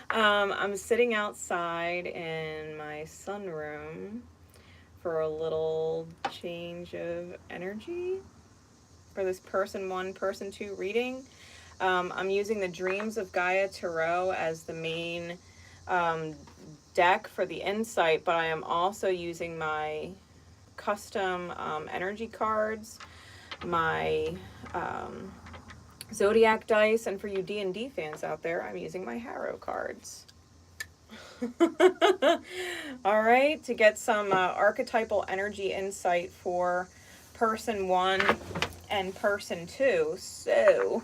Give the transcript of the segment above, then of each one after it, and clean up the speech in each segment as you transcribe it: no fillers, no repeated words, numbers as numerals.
I'm sitting outside in my sunroom for a little change of energy for this person one, person two reading. I'm using the Dreams of Gaia Tarot as the main um, deck for the insight, but I am also using my custom energy cards, my Zodiac dice, and for you D&D fans out there, I'm using my Harrow cards. All right, to get some archetypal energy insight for person one and person two. So,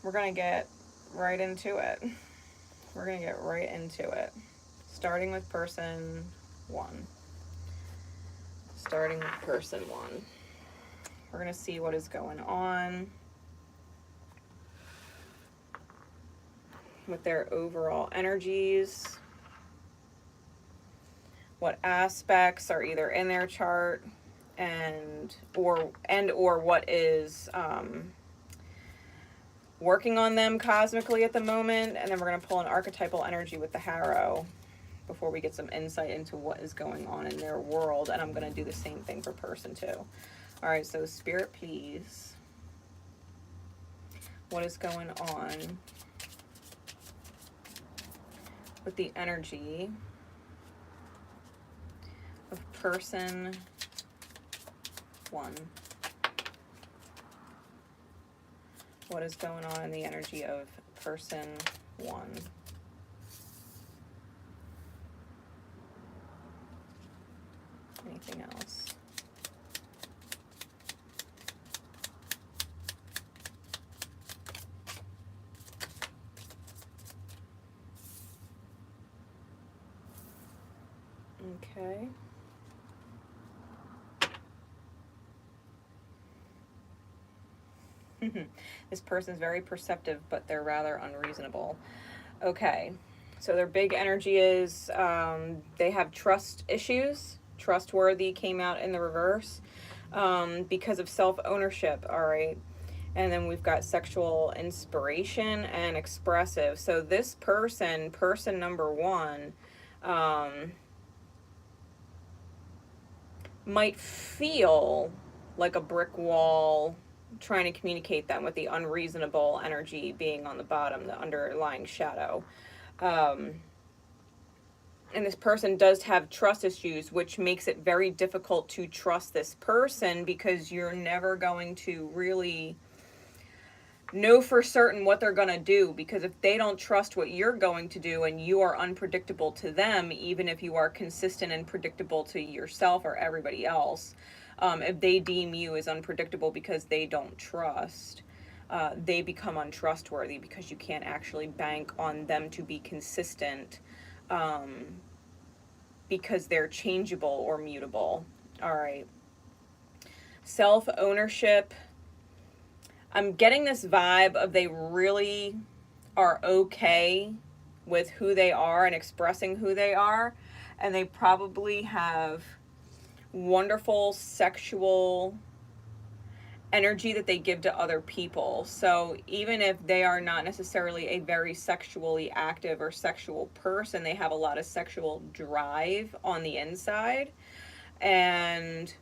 we're going to get right into it. We're going to get right into it. Starting with person one. Starting with person one. We're going to see what is going on with their overall energies. What aspects are either in their chart and or what is working on them cosmically at the moment. And then we're going to pull an archetypal energy with the Harrow before we get some insight into what is going on in their world. And I'm going to do the same thing for person two. All right, so Spirit, please. What is going on with the energy of person one? What is going on in the energy of person one? Anything else? Okay. This person's very perceptive, but they're rather unreasonable. Okay. So their big energy is they have trust issues. Trustworthy came out in the reverse because of self-ownership. All right. And then we've got sexual inspiration and expressive. So this person number one, might feel like a brick wall trying to communicate them with the unreasonable energy being on the bottom, the underlying shadow. And this person does have trust issues, which makes it very difficult to trust this person because you're never going to really know for certain what they're going to do, because if they don't trust what you're going to do and you are unpredictable to them, even if you are consistent and predictable to yourself or everybody else, if they deem you as unpredictable because they don't trust, they become untrustworthy because you can't actually bank on them to be consistent because they're changeable or mutable. All right. Self-ownership. I'm getting this vibe of they really are okay with who they are and expressing who they are. And they probably have wonderful sexual energy that they give to other people. So even if they are not necessarily a very sexually active or sexual person, they have a lot of sexual drive on the inside. And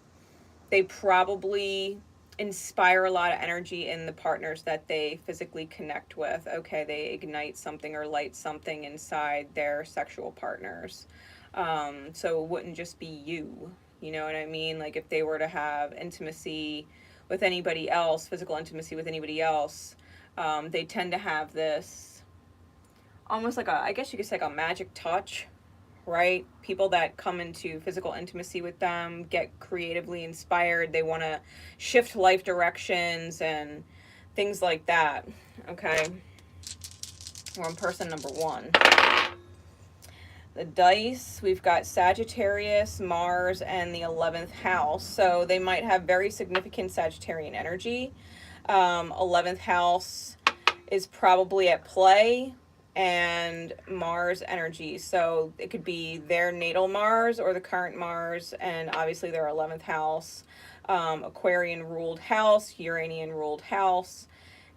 they probably inspire a lot of energy in the partners that they physically connect with. Okay, they ignite something or light something inside their sexual partners. So it wouldn't just be you. You know what I mean? Like if they were to have intimacy with anybody else, physical intimacy with anybody else, they tend to have this almost like I guess you could say like a magic touch, right? People that come into physical intimacy with them get creatively inspired. They want to shift life directions and things like that. Okay. We're on person number one. The dice, we've got Sagittarius, Mars, and the 11th house. So they might have very significant Sagittarian energy. 11th house is probably at play, and Mars energy. So it could be their natal Mars or the current Mars, and obviously their 11th house, Aquarian ruled house, Uranian ruled house.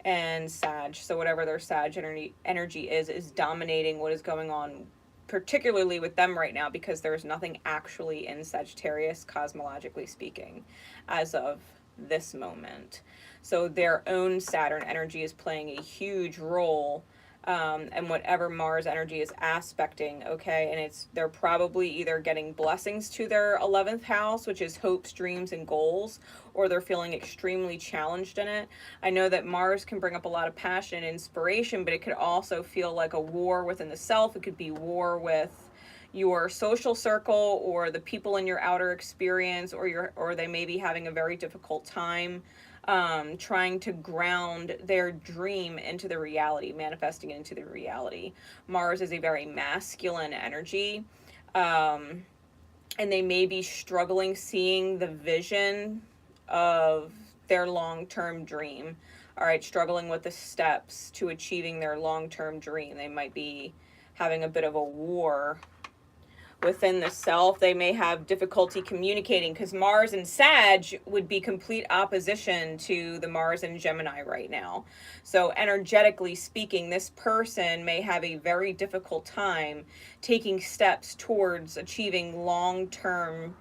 and Sag. So whatever their Sag energy is dominating what is going on, particularly with them right now, because there's nothing actually in Sagittarius, cosmologically speaking, as of this moment. So their own Saturn energy is playing a huge role, and whatever Mars energy is aspecting, okay, and they're probably either getting blessings to their 11th house, which is hopes, dreams, and goals, or they're feeling extremely challenged in it. I know that Mars can bring up a lot of passion and inspiration, but it could also feel like a war within the self. It could be war with your social circle or the people in your outer experience, or they may be having a very difficult time trying to ground their dream into the reality, manifesting it into the reality. Mars is a very masculine energy, and they may be struggling seeing the vision of their long-term dream. All right, struggling with the steps to achieving their long-term dream. They might be having a bit of a war within the self. They may have difficulty communicating, because Mars and Sag would be complete opposition to the Mars and Gemini right now. So energetically speaking, this person may have a very difficult time taking steps towards achieving long-term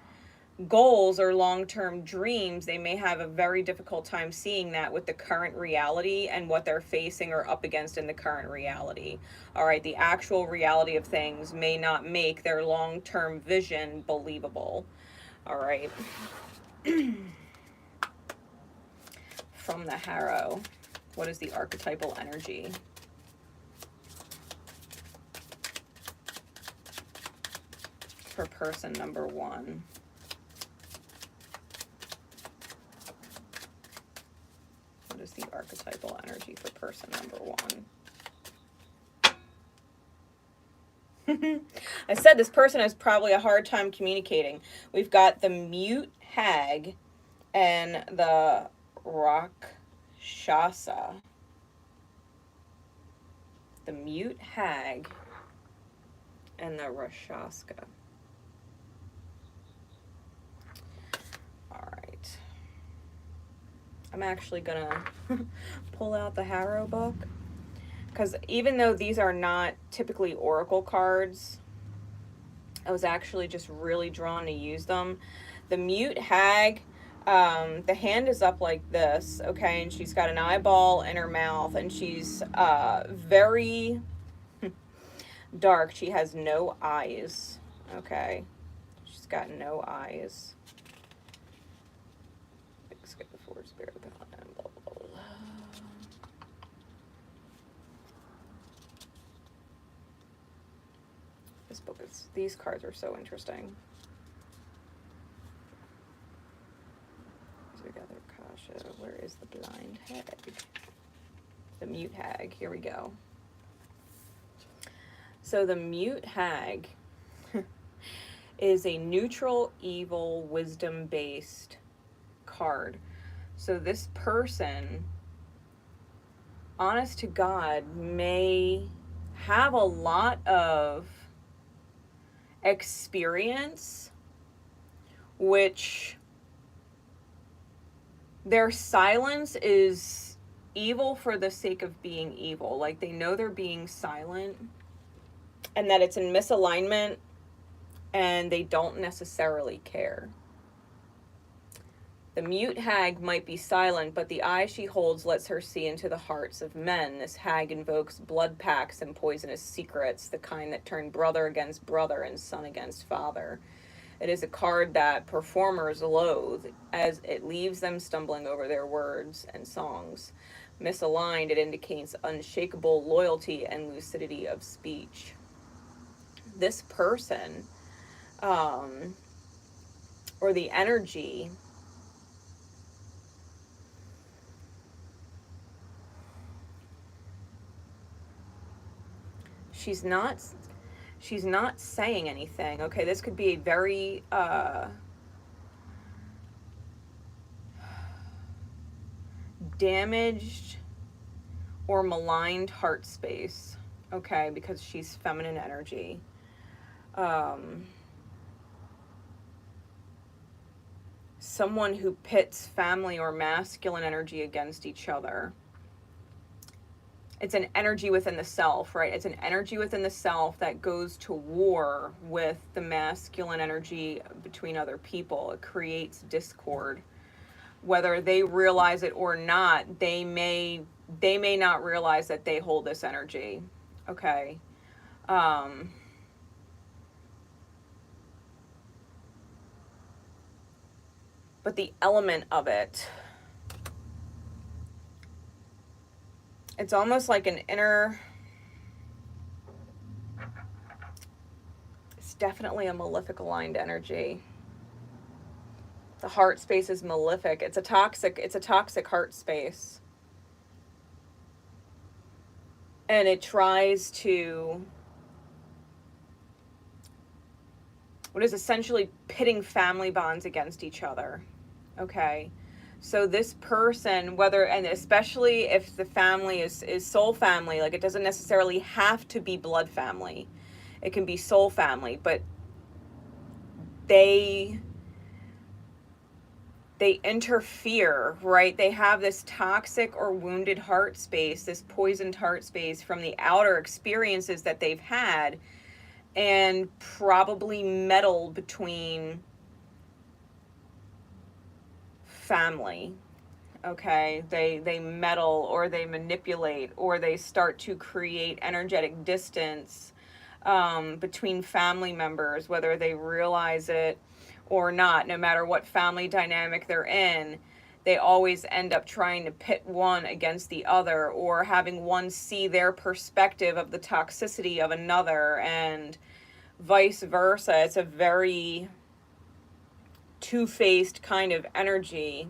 goals or long-term dreams. They may have a very difficult time seeing that with the current reality and what they're facing or up against in the current reality. All right, the actual reality of things may not make their long-term vision believable. All right. From the Harrow, what is the archetypal energy for person number 1? What is the archetypal energy for person number 1? I said this person has probably a hard time communicating. We've got the mute hag and the Rakshasa. The mute hag and the Rakshasa. All right. I'm actually gonna pull out the Harrow book, because even though these are not typically oracle cards, I was actually just really drawn to use them. The mute hag, the hand is up like this, okay, and she's got an eyeball in her mouth, and she's very dark. She has no eyes, okay. She's got no eyes. Big skip forward spirit, blah, blah, blah, blah. This book is, these cards are so interesting. Together, Kasha. Where is the blind hag? The mute hag. Here we go. So the mute hag is a neutral, evil, wisdom-based card. So this person, honest to God, may have a lot of experience, which their silence is evil for the sake of being evil. Like, they know they're being silent and that it's in misalignment, and they don't necessarily care. The mute hag might be silent, but the eye she holds lets her see into the hearts of men. This hag invokes blood pacts and poisonous secrets, the kind that turn brother against brother and son against father. It is a card that performers loathe, as it leaves them stumbling over their words and songs. Misaligned, it indicates unshakable loyalty and lucidity of speech. This person, or the energy, she's not saying anything. Okay, this could be a very damaged or maligned heart space, okay, because she's feminine energy. Someone who pits family or masculine energy against each other. it's an energy within the self, right? It's an energy within the self that goes to war with the masculine energy between other people. It creates discord. Whether they realize it or not, they may not realize that they hold this energy. Okay. Um, but the element of it, it's almost like an inner, it's definitely a malefic aligned energy. The heart space is malefic. It's a toxic heart space. And it tries to, what is essentially pitting family bonds against each other. Okay. So this person, whether, and especially if the family is soul family, like it doesn't necessarily have to be blood family. It can be soul family, but they interfere, right? They have this toxic or wounded heart space, this poisoned heart space from the outer experiences that they've had, and probably meddle between family. Okay, they meddle, or they manipulate, or they start to create energetic distance between family members, whether they realize it or not. No matter what family dynamic they're in, they always end up trying to pit one against the other, or having one see their perspective of the toxicity of another, and vice versa. It's a very two-faced kind of energy.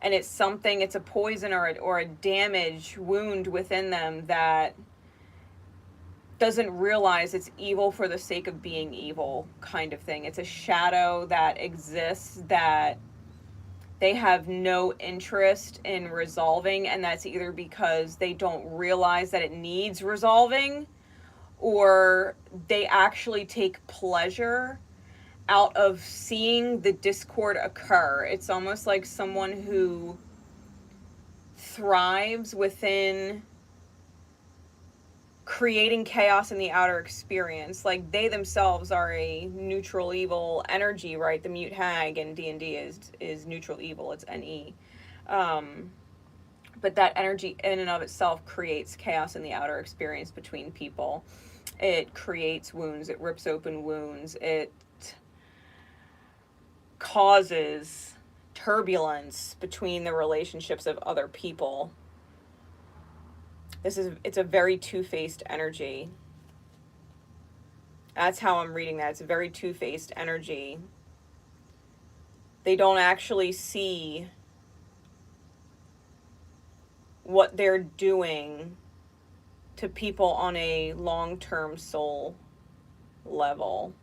And it's something, it's a poison or a damage wound within them that doesn't realize it's evil for the sake of being evil, kind of thing. It's a shadow that exists that they have no interest in resolving, and that's either because they don't realize that it needs resolving, or they actually take pleasure out of seeing the discord occur. It's almost like someone who thrives within creating chaos in the outer experience. Like, they themselves are a neutral evil energy, right? The mute hag in D&D is neutral evil. It's NE. But that energy in and of itself creates chaos in the outer experience between people. It creates wounds. It rips open wounds. It causes turbulence between the relationships of other people. It's a very two-faced energy. That's how I'm reading that. It's a very two-faced energy. They don't actually see what they're doing to people on a long-term soul level.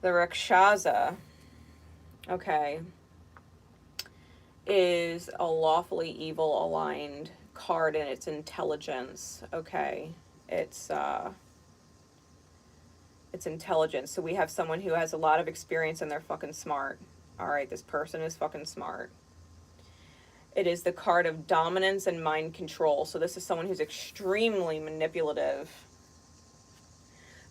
The Rakshasa, okay, is a lawfully evil aligned card in its intelligence. Okay, it's intelligence. So we have someone who has a lot of experience and they're fucking smart. All right, this person is fucking smart. It is the card of dominance and mind control. So this is someone who's extremely manipulative.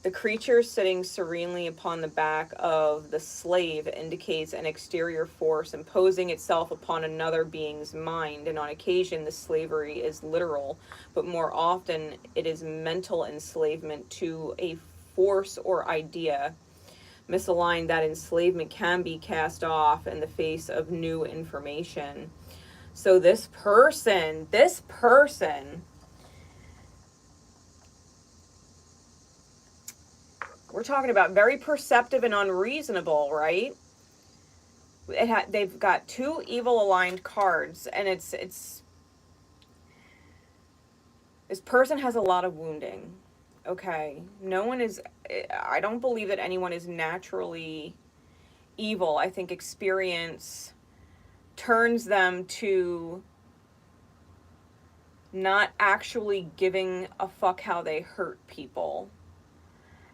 The creature sitting serenely upon the back of the slave indicates an exterior force imposing itself upon another being's mind, and on occasion the slavery is literal, but more often it is mental enslavement to a force or idea. Misaligned, that enslavement can be cast off in the face of new information. So this person, we're talking about very perceptive and unreasonable, right? They've got two evil aligned cards, and it's this person has a lot of wounding. Okay, I don't believe that anyone is naturally evil. I think experience turns them to not actually giving a fuck how they hurt people.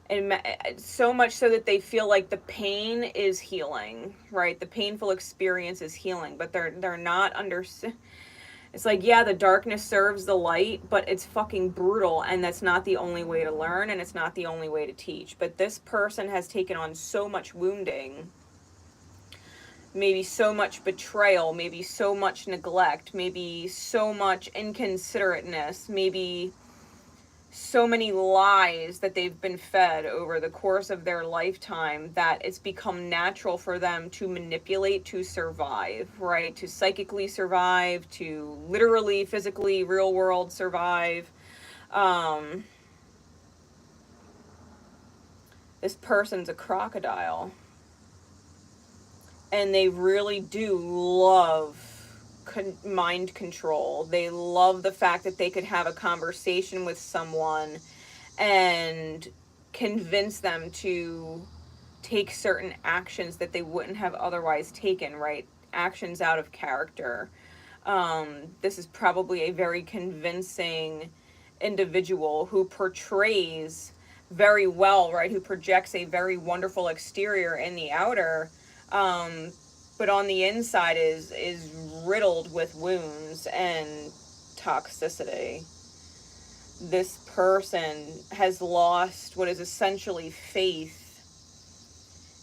And so much so that they feel like the pain is healing, right? The painful experience is healing, but they're not under. It's like, yeah, the darkness serves the light, but it's fucking brutal, and that's not the only way to learn, and it's not the only way to teach. But this person has taken on so much wounding, maybe so much betrayal, maybe so much neglect, maybe so much inconsiderateness, maybe so many lies that they've been fed over the course of their lifetime, that it's become natural for them to manipulate to survive, right? To psychically survive, to literally, physically, real world survive. This person's a crocodile. And they really do love mind control. They love the fact that they could have a conversation with someone and convince them to take certain actions that they wouldn't have otherwise taken, right? Actions out of character. This is probably a very convincing individual who portrays very well, right? Who projects a very wonderful exterior in the outer, but on the inside is riddled with wounds and toxicity. This person has lost what is essentially faith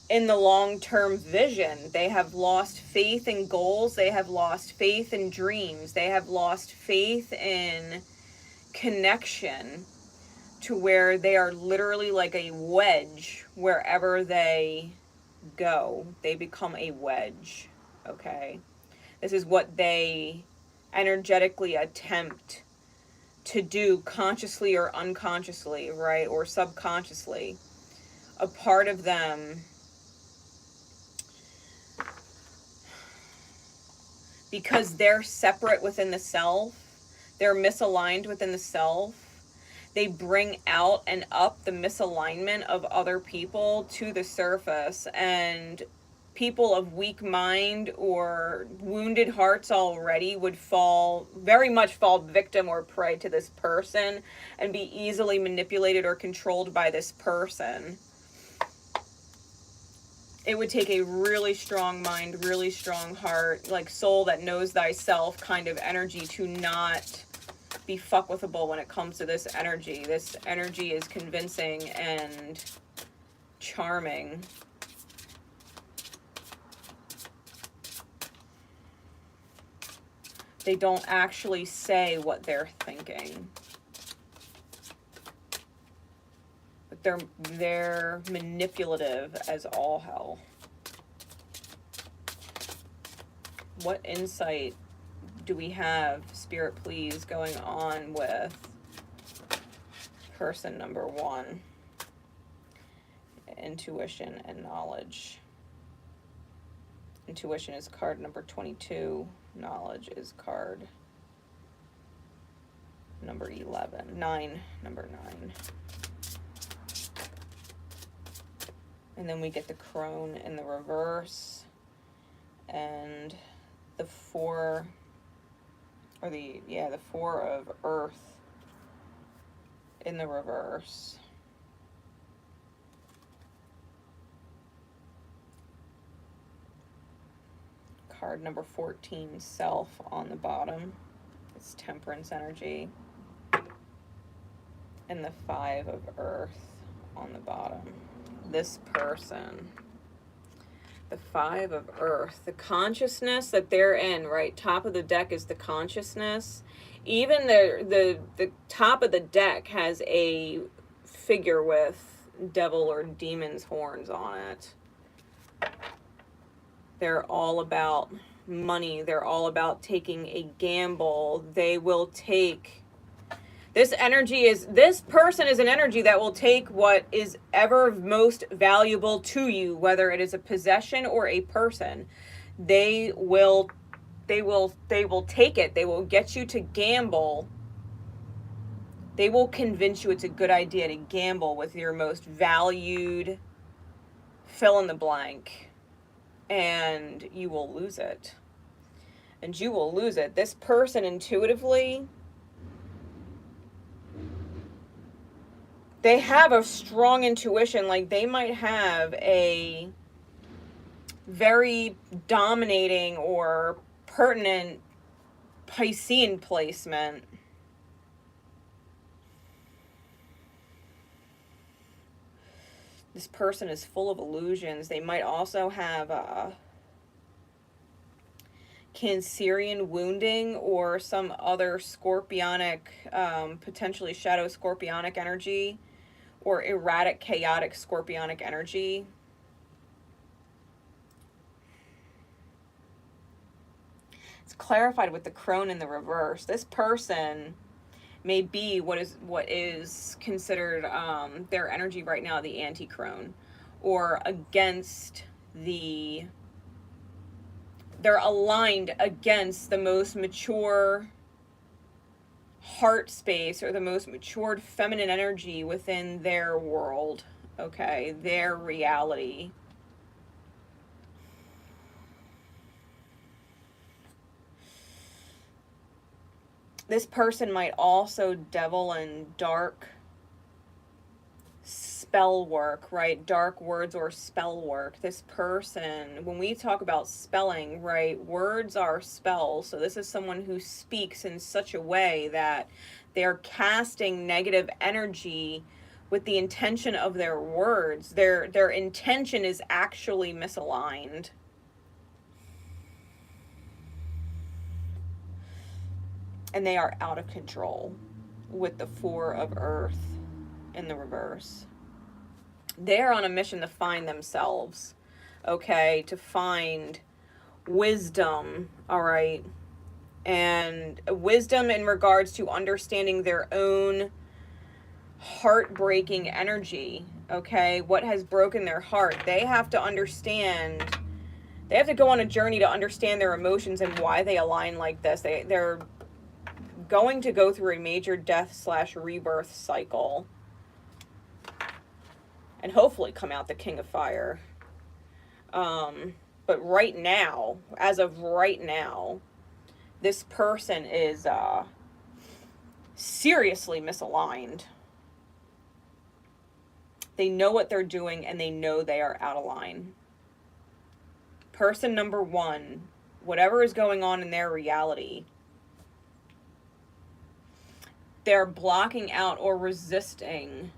in the long-term vision. They have lost faith in goals. They have lost faith in dreams. They have lost faith in connection, to where they are literally like a wedge wherever they go. They become a wedge, okay? This is what they energetically attempt to do, consciously or unconsciously, right? Or subconsciously. A part of them, because they're separate within the self, they're misaligned within the self, they bring out and up the misalignment of other people to the surface, and people of weak mind or wounded hearts already would very much fall victim or prey to this person and be easily manipulated or controlled by this person. It would take a really strong mind, really strong heart, like soul that knows thyself kind of energy to not be fuckwithable when it comes to this energy. This energy is convincing and charming. They don't actually say what they're thinking, but they're manipulative as all hell. What insight do we have, Spirit, please, going on with person number 1? Intuition and knowledge. Intuition is card number 22. Knowledge is card number 11. 9, number 9. And then we get the crone in the reverse, and the 4, or the 4 of earth in the reverse. Card number 14, self, on the bottom. It's temperance energy. And the 5 of earth on the bottom. This person, the 5 of earth, the consciousness that they're in, right? Top of the deck is the consciousness. Even the top of the deck has a figure with devil or demon's horns on it. They're all about money. They're all about taking a gamble. They will take... This person is an energy that will take what is ever most valuable to you, whether it is a possession or a person. They will take it. They will get you to gamble. They will convince you it's a good idea to gamble with your most valued fill in the blank. And you will lose it. And you will lose it. This person intuitively they have a strong intuition. Like, they might have a very dominating or pertinent Piscean placement. This person is full of illusions. They might also have Cancerian wounding or some other scorpionic, potentially shadow scorpionic energy, or erratic, chaotic scorpionic energy. It's clarified with the crone in the reverse. This person may be what is considered their energy right now, the anti-crone, or against the, they're aligned against the most mature heart space or the most matured feminine energy within their world, okay, their reality. This person might also devil and dark spell work, right? Dark words or spell work. This person, when we talk about spelling, right, words are spells. So this is someone who speaks in such a way that they're casting negative energy with the intention of their words. Their intention is actually misaligned. And they are out of control with the Four of Earth in the reverse. They're on a mission to find themselves, okay, to find wisdom, all right, and wisdom in regards to understanding their own heartbreaking energy, okay, what has broken their heart. They have to understand, they have to go on a journey to understand their emotions and why they align like this. They're going to go through a major death/rebirth cycle and hopefully come out the King of Fire. But right now, as of right now, this person is seriously misaligned. They know what they're doing and they know they are out of line. Person number one, whatever is going on in their reality, they're blocking out or resisting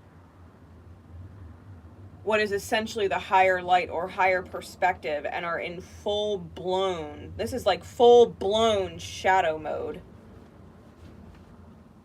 what is essentially the higher light or higher perspective and are in full blown, this is like full blown shadow mode.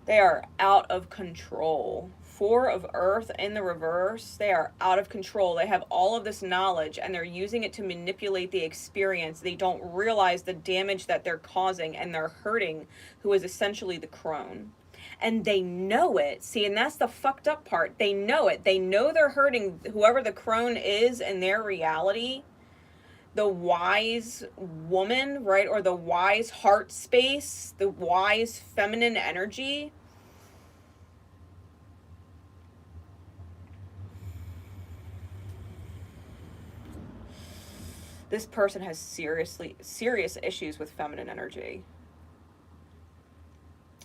They are out of control. Four of Earth in the reverse, they are out of control. They have all of this knowledge and they're using it to manipulate the experience. They don't realize the damage that they're causing and they're hurting who is essentially the crone. And they know it. See, and that's the fucked up part. They know it. They know they're hurting whoever the crone is in their reality. The wise woman, right? Or the wise heart space, the wise feminine energy. This person has serious issues with feminine energy.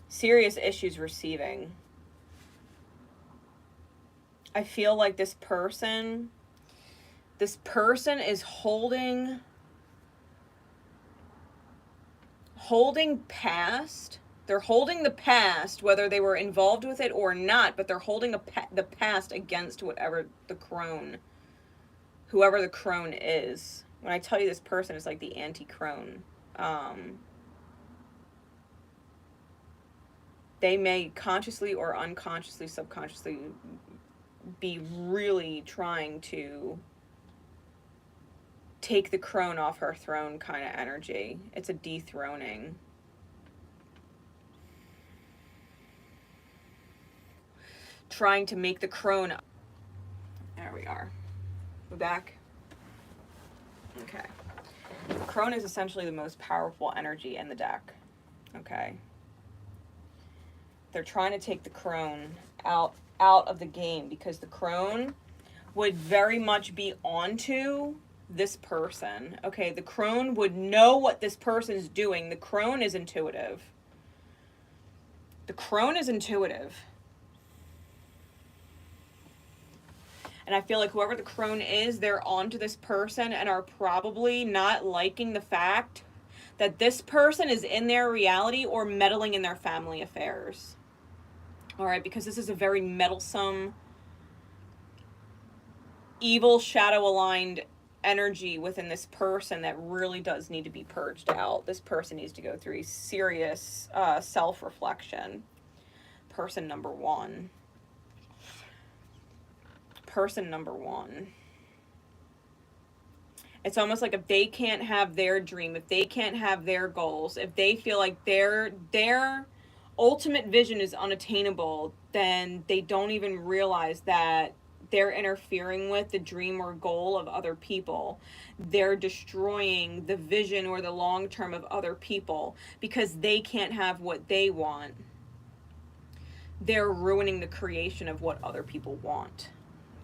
Serious issues receiving. I feel like this person is holding past. They're holding the past, whether they were involved with it or not, but they're holding the past against whoever the crone is. When I tell you this person is like the anti-crone, they may consciously or unconsciously, subconsciously be really trying to take the crone off her throne kind of energy. It's a dethroning. Trying to make the crone... There we are. We're back. Okay. The crone is essentially the most powerful energy in the deck. Okay. They're trying to take the crone out of the game because the crone would very much be onto this person. Okay, the crone would know what this person's doing. The crone is intuitive. The crone is intuitive. And I feel like whoever the crone is, they're onto this person and are probably not liking the fact that this person is in their reality or meddling in their family affairs. All right, because this is a very meddlesome, evil, shadow aligned energy within this person that really does need to be purged out. This person needs to go through a serious self reflection. Person number one. Person number one. It's almost like if they can't have their dream, if they can't have their goals, if they feel like their ultimate vision is unattainable, then they don't even realize that they're interfering with the dream or goal of other people. They're destroying the vision or the long term of other people because they can't have what they want. They're ruining the creation of what other people want.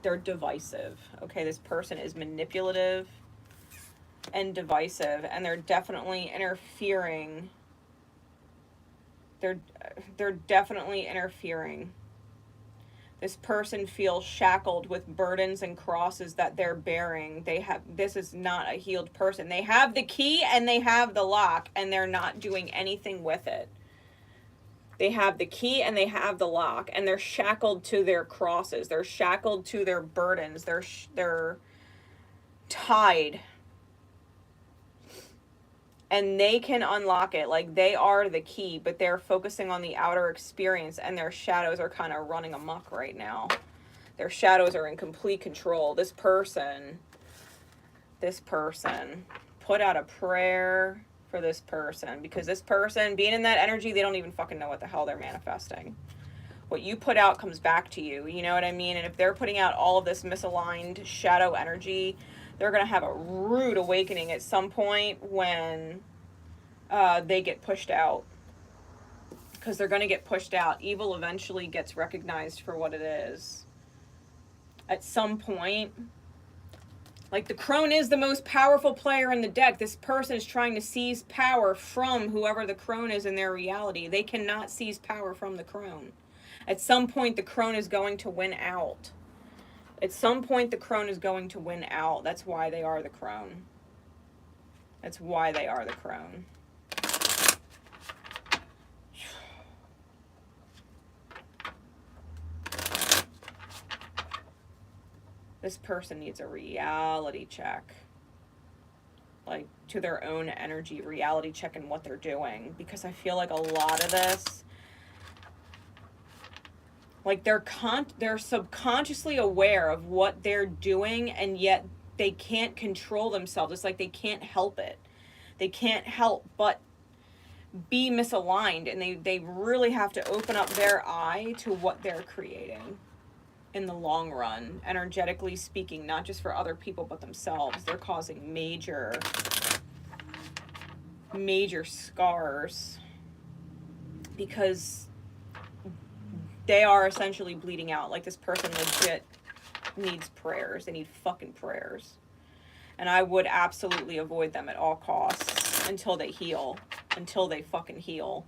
They're divisive. Okay, this person is manipulative and divisive, and they're definitely interfering. They're definitely interfering. This person feels shackled with burdens and crosses that they're bearing. This is not a healed person. They have the key and they have the lock, and they're not doing anything with it. They have the key and they have the lock, and they're shackled to their crosses. They're shackled to their burdens. They're tied. And they can unlock it. Like, they are the key, but they're focusing on the outer experience, and their shadows are kind of running amok right now. Their shadows are in complete control. This person, put out a prayer for this person, because this person, being in that energy, they don't even fucking know what the hell they're manifesting. What you put out comes back to you. You know what I mean? And if they're putting out all of this misaligned shadow energy, they're going to have a rude awakening at some point when they get pushed out. Because they're going to get pushed out. Evil eventually gets recognized for what it is. At some point, like, the crone is the most powerful player in the deck. This person is trying to seize power from whoever the crone is in their reality. They cannot seize power from the crone. At some point, the crone is going to win out. At some point, the crone is going to win out. That's why they are the crone. That's why they are the crone. This person needs a reality check. Like, to their own energy, reality check in what they're doing. Because I feel like a lot of this, like, they're subconsciously aware of what they're doing, and yet they can't control themselves. It's like they can't help it. They can't help but be misaligned, and they really have to open up their eye to what they're creating in the long run, energetically speaking, not just for other people but themselves. They're causing major scars because they are essentially bleeding out. Like, this person legit needs prayers. They need fucking prayers. And I would absolutely avoid them at all costs until they heal. Until they fucking heal.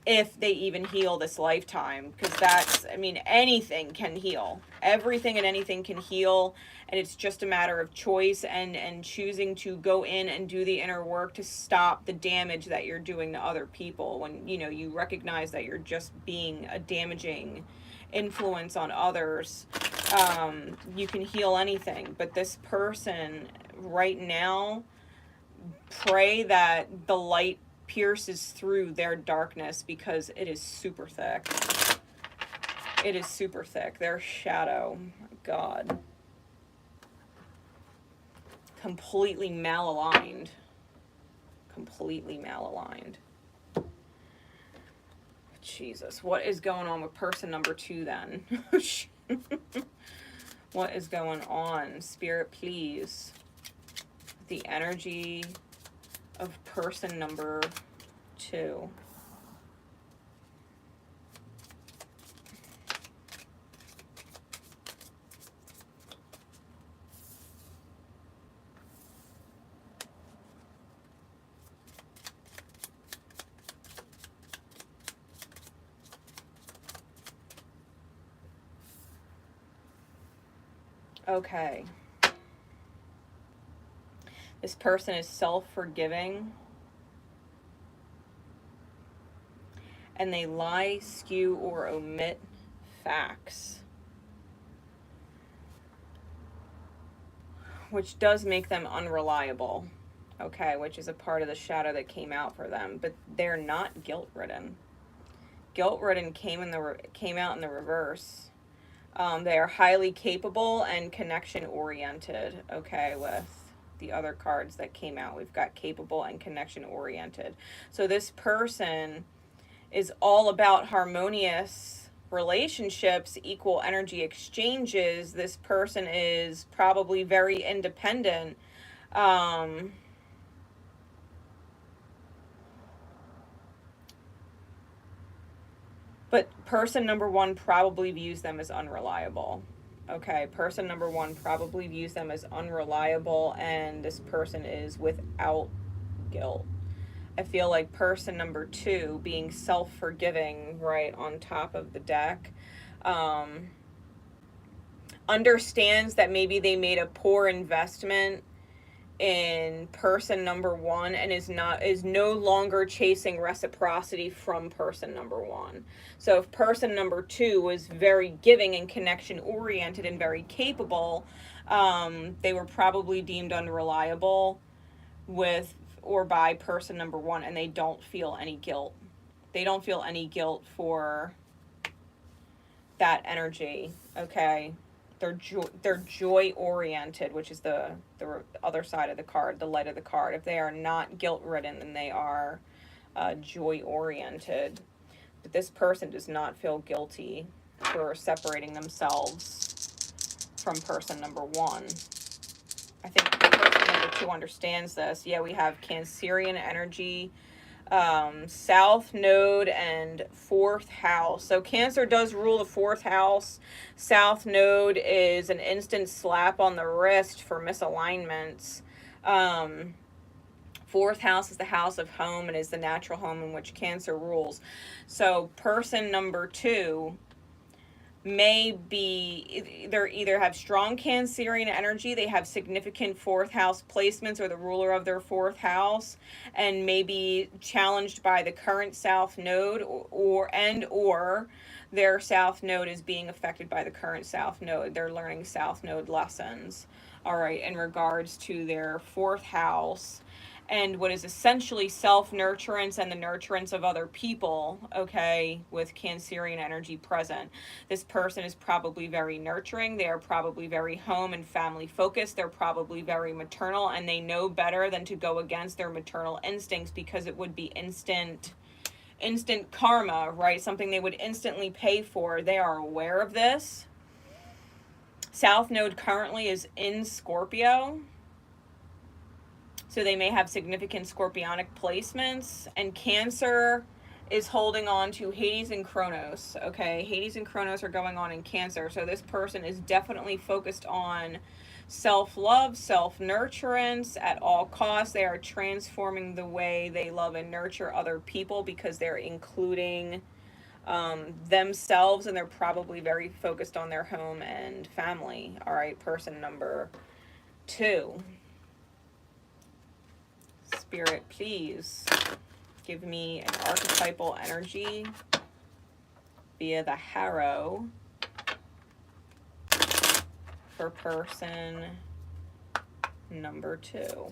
If they even heal this lifetime. Because that's, I mean, anything can heal. Everything and anything can heal. And it's just a matter of choice and choosing to go in and do the inner work to stop the damage that you're doing to other people. When, you know, you recognize that you're just being a damaging influence on others, you can heal anything. But this person right now, pray that the light pierces through their darkness, because it is super thick. It is super thick. Their shadow, my God, completely malaligned. Completely malaligned. Jesus, what is going on with person number 2 then? What is going on? Spirit, please. The energy of person number 2. Okay. This person is self-forgiving. And they lie, skew, or omit facts. Which does make them unreliable. Okay, which is a part of the shadow that came out for them. But they're not guilt-ridden. Guilt-ridden came out in the reverse. They are highly capable and connection-oriented. Okay, with the other cards that came out, we've got capable and connection-oriented. So this person is all about harmonious relationships, equal energy exchanges. This person is probably very independent. But person number one probably views them as unreliable. Okay, person number one probably views them as unreliable, and this person is without guilt. I feel like person number two, being self-forgiving, right, on top of the deck, understands that maybe they made a poor investment in person number one and is no longer chasing reciprocity from person number one. So if person number two was very giving and connection oriented and very capable, they were probably deemed unreliable with or by person number one, and they don't feel any guilt. They don't feel any guilt for that energy. Okay, they're joy oriented, which is the other side of the card, the light of the card. If they are not guilt ridden, then they are joy oriented. But this person does not feel guilty for separating themselves from person number one. I think person number two understands this. Yeah, we have Cancerian energy, South Node, and fourth house. So Cancer does rule the fourth house. South Node is an instant slap on the wrist for misalignments. Fourth house is the house of home and is the natural home in which Cancer rules. So person number two may be either have strong Cancerian energy, they have significant fourth house placements or the ruler of their fourth house, and may be challenged by the current South Node, or their South Node is being affected by the current South Node. They're learning South Node lessons, all right, in regards to their fourth house and what is essentially self-nurturance and the nurturance of other people, okay, with Cancerian energy present. This person is probably very nurturing. They are probably very home and family focused. They're probably very maternal, and they know better than to go against their maternal instincts because it would be instant karma, right? Something they would instantly pay for. They are aware of this. South Node currently is in Scorpio. So they may have significant scorpionic placements. And Cancer is holding on to Hades and Kronos. Okay, Hades and Kronos are going on in Cancer. So this person is definitely focused on self-love, self-nurturance at all costs. They are transforming the way they love and nurture other people because they're including themselves, and they're probably very focused on their home and family. All right, person number two. Spirit, please give me an archetypal energy via the Harrow for person number two.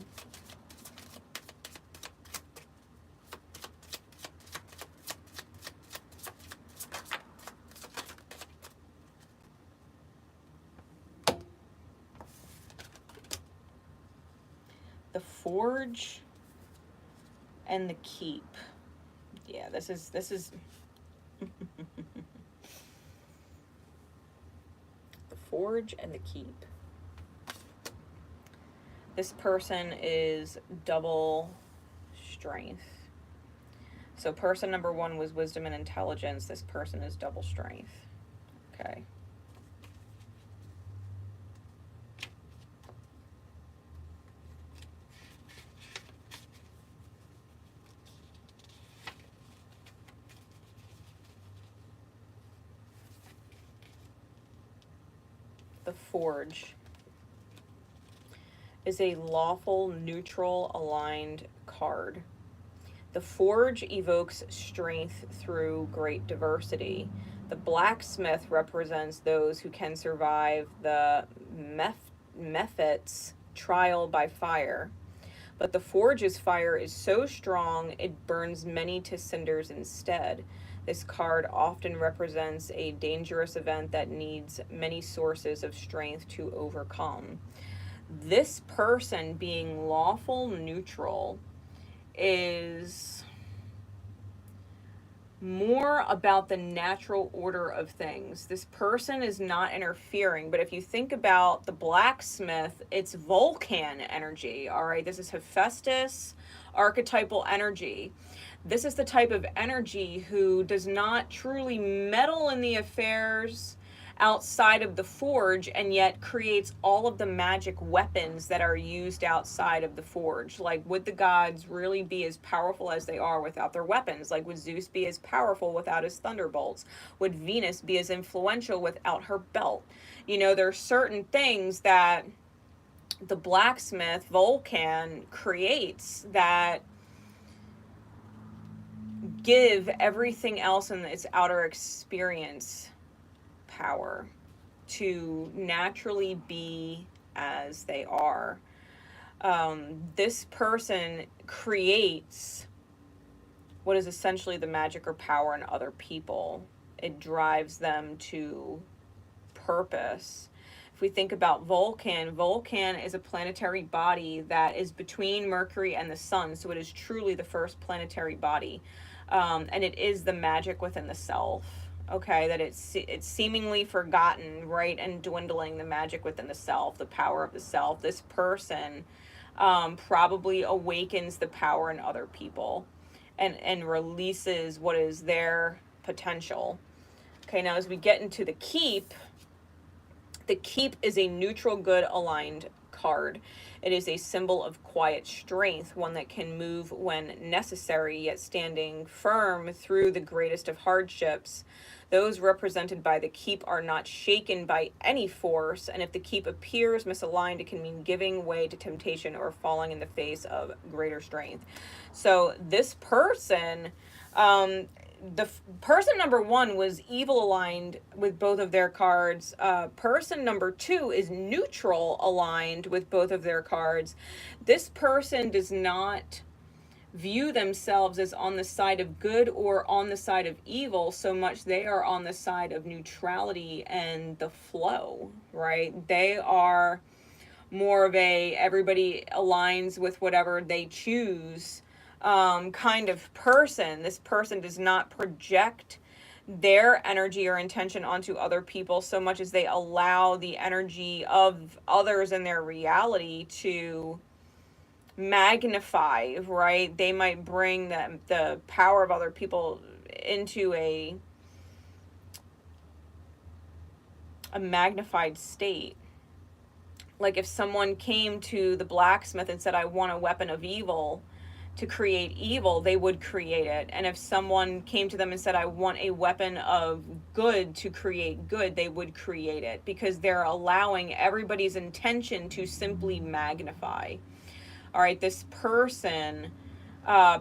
The Forge and the Keep. Yeah, this is the Forge and the Keep. This person is double strength. So person number one was wisdom and intelligence. This person is double strength. Okay. The Forge. is a lawful, neutral, aligned card. The Forge evokes strength through great diversity. The Blacksmith represents those who can survive the Mephit's trial by fire. But the Forge's fire is so strong it burns many to cinders instead. This card often represents a dangerous event that needs many sources of strength to overcome. This person being lawful neutral is more about the natural order of things. This person is not interfering, but if you think about the Blacksmith, it's Vulcan energy, all right? This is Hephaestus archetypal energy. This is the type of energy who does not truly meddle in the affairs outside of the forge, and yet creates all of the magic weapons that are used outside of the forge. Like, would the gods really be as powerful as they are without their weapons? Like, would Zeus be as powerful without his thunderbolts? Would Venus be as influential without her belt? You know, there are certain things that the Blacksmith Vulcan creates that give everything else in its outer experience power to naturally be as they are. This person creates what is essentially the magic or power in other people. It drives them to purpose. If we think about Vulcan, Vulcan is a planetary body that is between Mercury and the Sun, so it is truly the first planetary body. And it is the magic within the self. Okay, that it's seemingly forgotten, right, and dwindling, the magic within the self, the power of the self. This person probably awakens the power in other people and releases what is their potential. Okay, now as we get into the Keep is a neutral, good, aligned card. It is a symbol of quiet strength, one that can move when necessary, yet standing firm through the greatest of hardships. Those represented by the Keep are not shaken by any force, and if the Keep appears misaligned, it can mean giving way to temptation or falling in the face of greater strength. So this person, person number one was evil aligned with both of their cards. Person number two is neutral aligned with both of their cards. This person does not view themselves as on the side of good or on the side of evil so much. They are on the side of neutrality and the flow, right? They are more of a everybody aligns with whatever they choose kind of person. This person does not project their energy or intention onto other people so much as they allow the energy of others and their reality to magnify, right? They might bring the power of other people into a magnified state. Like if someone came to the Blacksmith and said, I want a weapon of evil to create evil, they would create it. And if someone came to them and said, I want a weapon of good to create good, they would create it, because they're allowing everybody's intention to simply magnify. All right, this person,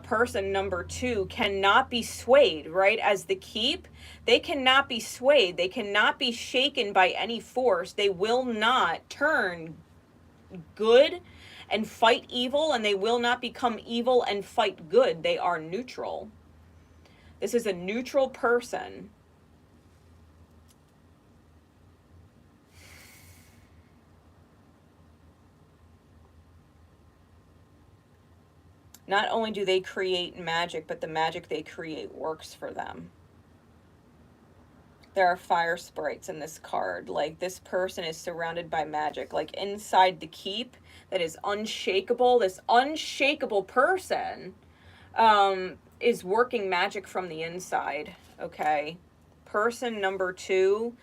person number two, cannot be swayed, right? As the Keep, they cannot be swayed. They cannot be shaken by any force. They will not turn good and fight evil, and they will not become evil and fight good. They are neutral. This is a neutral person. Not only do they create magic, but the magic they create works for them. There are fire sprites in this card. Like, this person is surrounded by magic. Like, inside the Keep that is unshakable, this unshakable person is working magic from the inside, okay? Person number two,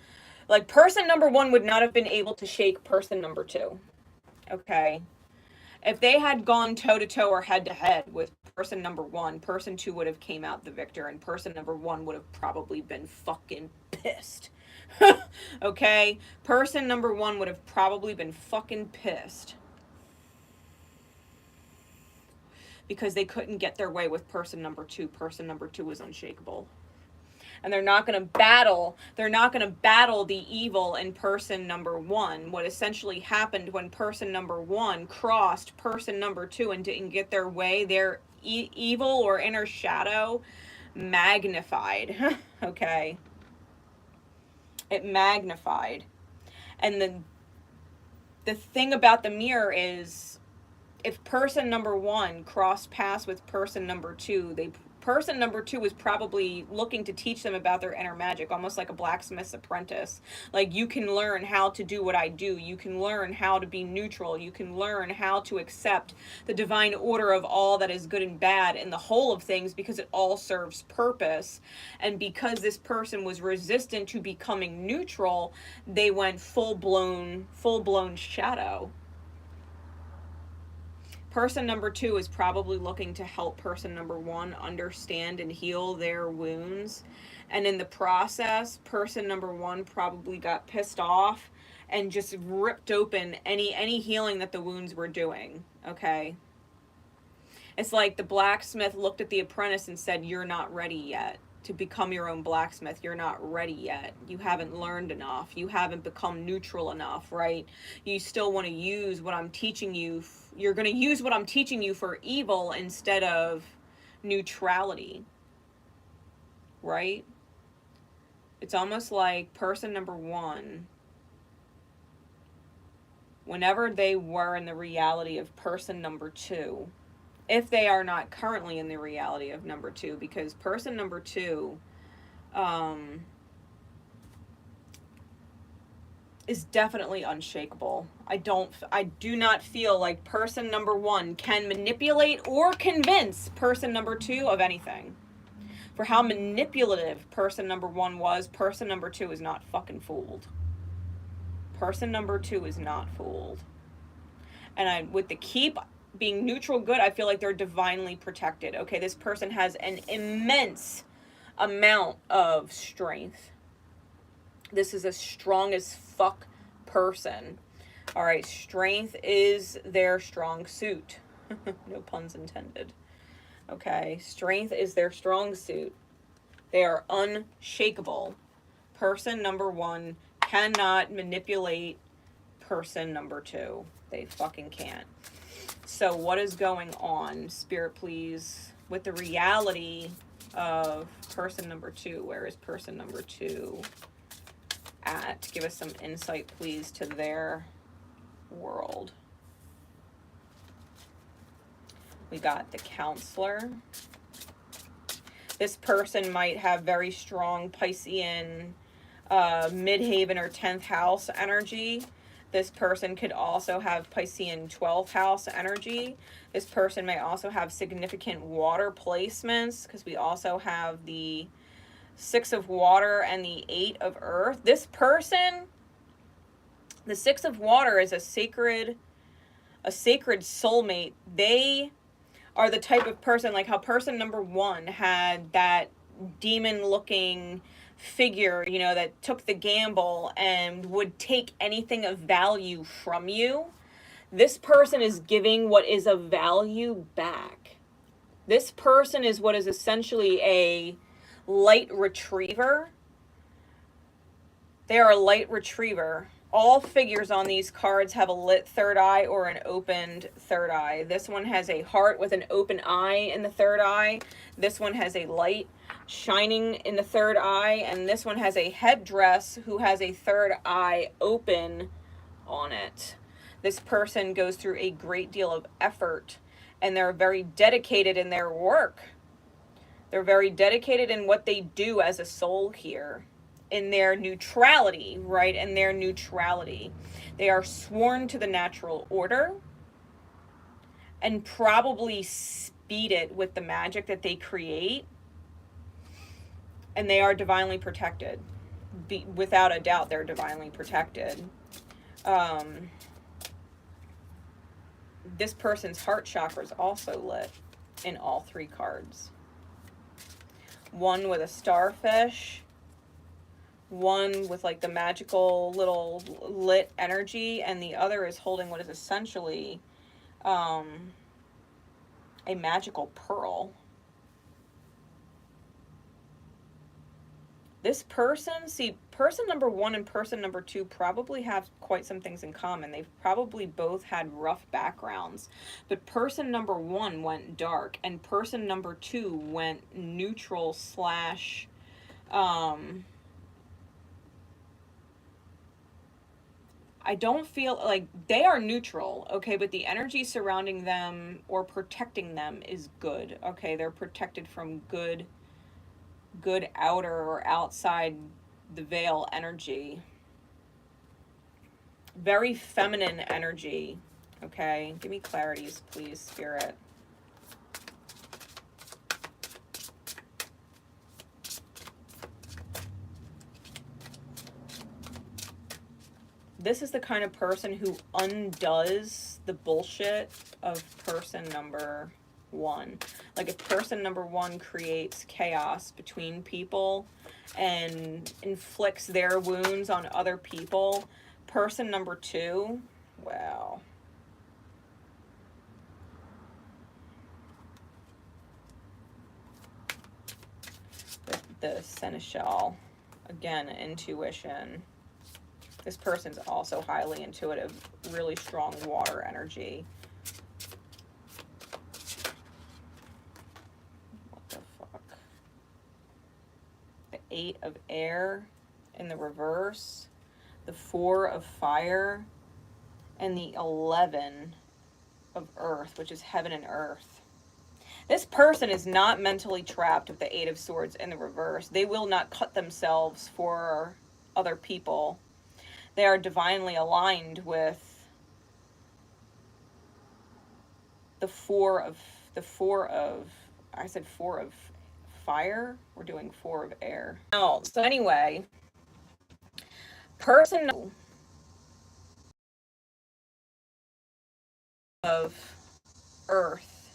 like, person number one would not have been able to shake person number two, okay? If they had gone toe-to-toe or head-to-head with person number one, person two would have came out the victor, and person number one would have probably been fucking pissed. Okay? Person number one would have probably been fucking pissed. because they couldn't get their way with person number 2. Person number 2 was unshakable. And they're not going to battle the evil in person number 1. What essentially happened when person number 1 crossed person number 2 and didn't get their way, their evil or inner shadow magnified. Okay. It magnified. And the thing about the mirror is, if person number 1 crossed paths with person number 2, person number 2 was probably looking to teach them about their inner magic, almost like a blacksmith's apprentice. Like, you can learn how to do what I do. You can learn how to be neutral. You can learn how to accept the divine order of all that is good and bad in the whole of things, because it all serves purpose. And because this person was resistant to becoming neutral, they went full-blown shadow. Person number 2 is probably looking to help person number 1 understand and heal their wounds. And in the process, person number 1 probably got pissed off and just ripped open any healing that the wounds were doing. Okay? It's like the blacksmith looked at the apprentice and said, "You're not ready yet to become your own blacksmith. You're not ready yet. You haven't learned enough. You haven't become neutral enough," right? You still want to use what I'm teaching you. You're going to use what I'm teaching you for evil instead of neutrality, right? It's almost like person number 1, whenever they were in the reality of person number 2, if they are not currently in the reality of number 2, because person number 2 is definitely unshakable. I do not feel like person number 1 can manipulate or convince person number 2 of anything. For how manipulative person number 1 was, person number 2 is not fucking fooled. Person number 2 is not fooled. And with the keep being neutral good, I feel like they're divinely protected. Okay, this person has an immense amount of strength. This is a strong as fuck person. All right, strength is their strong suit. No puns intended. Okay, strength is their strong suit. They are unshakable. Person number 1 cannot manipulate person number 2. They fucking can't. So what is going on, Spirit, please, with the reality of person number 2? Where is person number 2 at? Give us some insight, please, to their world. We got the Counselor. This person might have very strong Piscean, Midhaven or 10th house energy. This person could also have Piscean 12th house energy. This person may also have significant water placements, because we also have the 6 of water and the 8 of earth. This person, the 6 of water is a sacred soulmate. They are the type of person, like how person number 1 had that demon looking figure, you know, that took the gamble and would take anything of value from you. This person is giving what is of value back. This person is what is essentially a light retriever. They are a light retriever. All figures on these cards have a lit third eye or an opened third eye. This one has a heart with an open eye in the third eye. This one has a light shining in the third eye. And this one has a headdress who has a third eye open on it. This person goes through a great deal of effort, and they're very dedicated in their work. They're very dedicated in what they do as a soul here. In their neutrality, right? In their neutrality. They are sworn to the natural order and probably speed it with the magic that they create. And they are divinely protected. Without a doubt, they're divinely protected. This person's heart chakra is also lit in all 3 cards. One with a starfish, one with like the magical little lit energy, and the other is holding what is essentially a magical pearl. This person, see, person number one and person number two probably have quite some things in common. They've probably both had rough backgrounds. But person number one went dark, and person number two went neutral slash, I don't feel like they are neutral, okay, but the energy surrounding them or protecting them is good, okay? They're protected from good outer or outside the veil energy. Very feminine energy, okay? Give me clarities, please, Spirit. This is the kind of person who undoes the bullshit of person number one. Like if person number one creates chaos between people and inflicts their wounds on other people, person number two, wow. The Seneschal, again, intuition. This person's also highly intuitive, really strong water energy. What the fuck? The 8 of air in the reverse, the 4 of fire, and the 11 of earth, which is heaven and earth. This person is not mentally trapped with the 8 of swords in the reverse. They will not cut themselves for other people. They are divinely aligned with the four of I said 4 of fire. We're doing 4 of air. Oh, so anyway, person of earth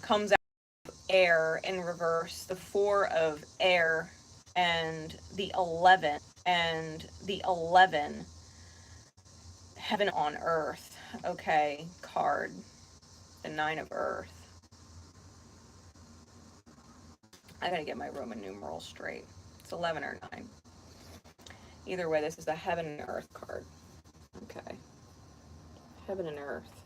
comes out of air in reverse, the 4 of air and the 11 heaven on earth. Okay, card, the 9 of earth. I gotta get my Roman numerals straight. It's 11 or 9. Either way, this is the heaven and earth card. Okay. Heaven and earth.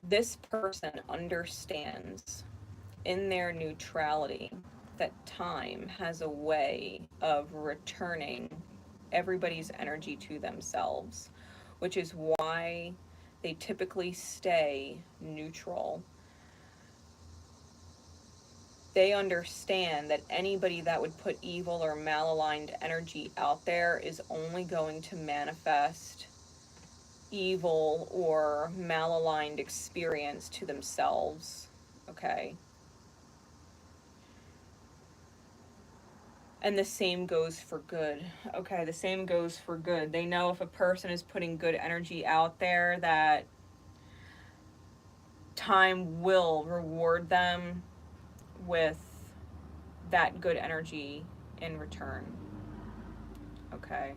This person understands in their neutrality that time has a way of returning everybody's energy to themselves, which is why they typically stay neutral. They understand that anybody that would put evil or malaligned energy out there is only going to manifest evil or malaligned experience to themselves, okay? And the same goes for good, okay? The same goes for good. They know if a person is putting good energy out there that time will reward them with that good energy in return, okay?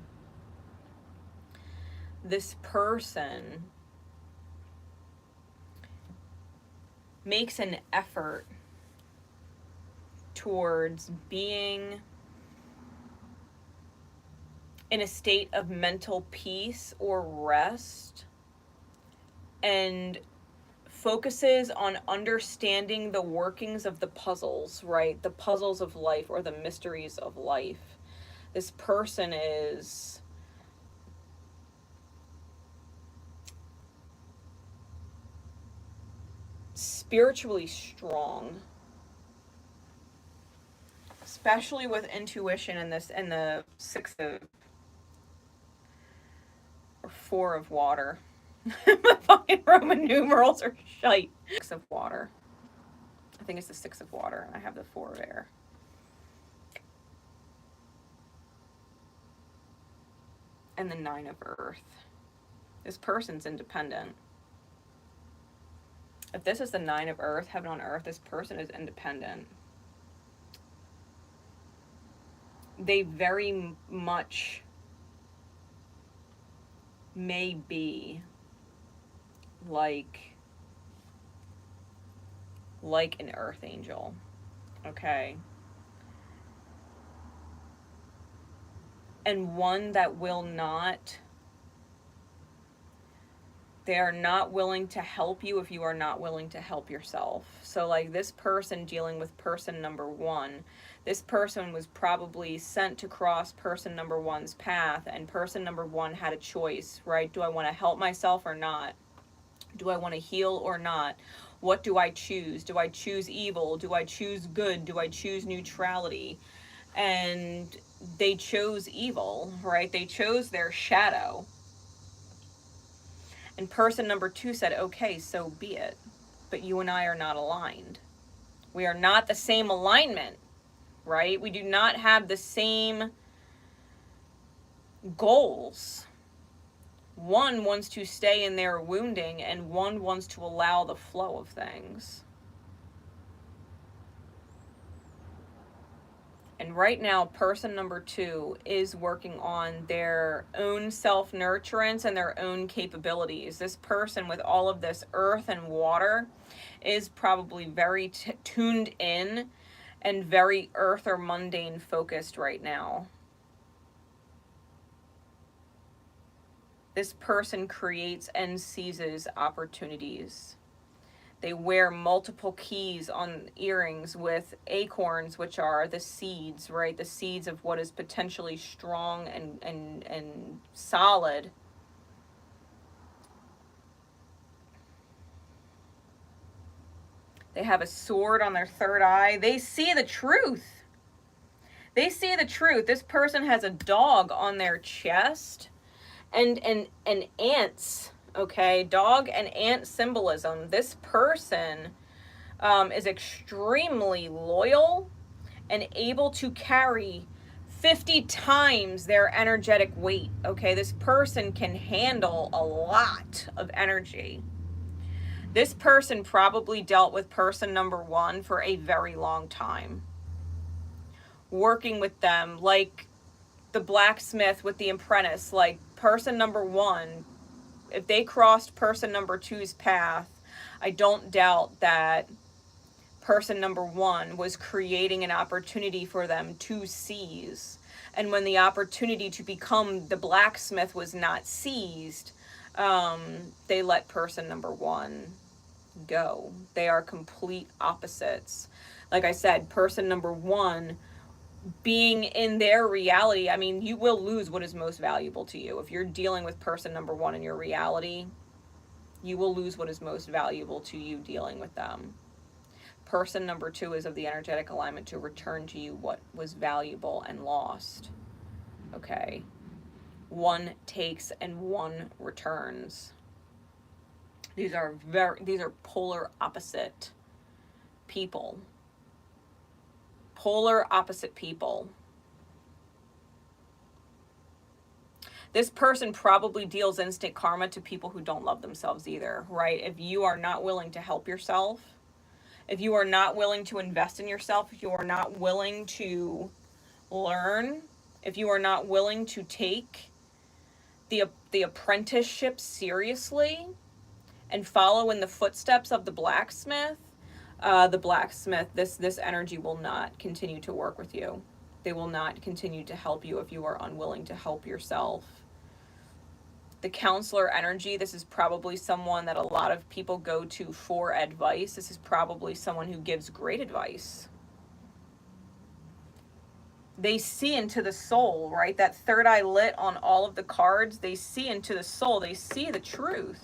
This person makes an effort towards being in a state of mental peace or rest and focuses on understanding the workings of the puzzles, right? The puzzles of life or the mysteries of life. This person is spiritually strong, especially with intuition in this, in the 6 of or 4 of water. My fucking Roman numerals are shite. 6 of water. I think it's the 6 of water. I have the 4 of air. And the 9 of earth. This person's independent. If this is the 9 of earth, heaven on earth, this person is independent. They very much may be like an earth angel. Okay. And one that will not, they are not willing to help you if you are not willing to help yourself. So like this person dealing with person number one, this person was probably sent to cross person number one's path, and person number one had a choice, right? Do I want to help myself or not? Do I want to heal or not? What do I choose? Do I choose evil? Do I choose good? Do I choose neutrality? And they chose evil, right? They chose their shadow. And person number two said, okay, so be it. But you and I are not aligned. We are not the same alignment, right? We do not have the same goals. One wants to stay in their wounding, and one wants to allow the flow of things. And right now, person number two is working on their own self-nurturance and their own capabilities. This person with all of this earth and water is probably very tuned in and very earth or mundane focused right now. This person creates and seizes opportunities. They wear multiple keys on earrings with acorns, which are the seeds, right? The seeds of what is potentially strong and solid. They have a sword on their third eye. They see the truth. They see the truth. This person has a dog on their chest and ants. Okay, dog and ant symbolism. This person is extremely loyal and able to carry 50 times their energetic weight. Okay, this person can handle a lot of energy. This person probably dealt with person number one for a very long time, working with them like the blacksmith with the apprentice. Like person number one, if they crossed person number two's path, I don't doubt that person number one was creating an opportunity for them to seize. And when the opportunity to become the blacksmith was not seized, they let person number one go. They are complete opposites. Like I said, person number one being in their reality, I mean, you will lose what is most valuable to you. If you're dealing with person number one in your reality, you will lose what is most valuable to you dealing with them. Person number two is of the energetic alignment to return to you what was valuable and lost. Okay. One takes and one returns. These are polar opposite people. Polar opposite people. This person probably deals instant karma to people who don't love themselves either, right? If you are not willing to help yourself, if you are not willing to invest in yourself, if you are not willing to learn, if you are not willing to take the apprenticeship seriously and follow in the footsteps of the blacksmith, this energy will not continue to work with you. They will not continue to help you if you are unwilling to help yourself. The counselor energy, this is probably someone that a lot of people go to for advice. This is probably someone who gives great advice. They see into the soul, right? That third eye lit on all of the cards, they see into the soul. They see the truth.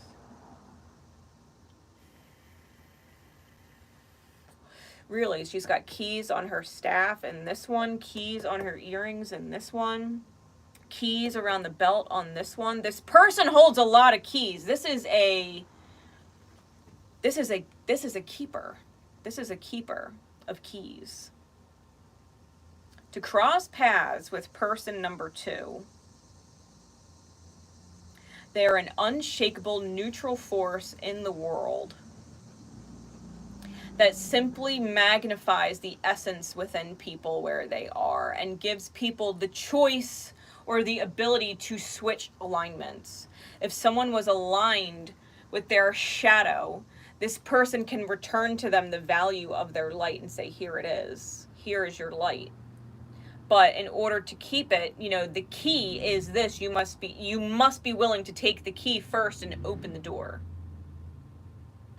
Really, she's got keys on her staff and this one, keys on her earrings and this one, keys around the belt on this one. This person holds a lot of keys. This is a keeper. This is a keeper of keys. To cross paths with person number two, they are an unshakable neutral force in the world that simply magnifies the essence within people where they are and gives people the choice or the ability to switch alignments. If someone was aligned with their shadow, this person can return to them the value of their light and say, here it is. Here is your light. But in order to keep it, you know, the key is this. You must be willing to take the key first and open the door.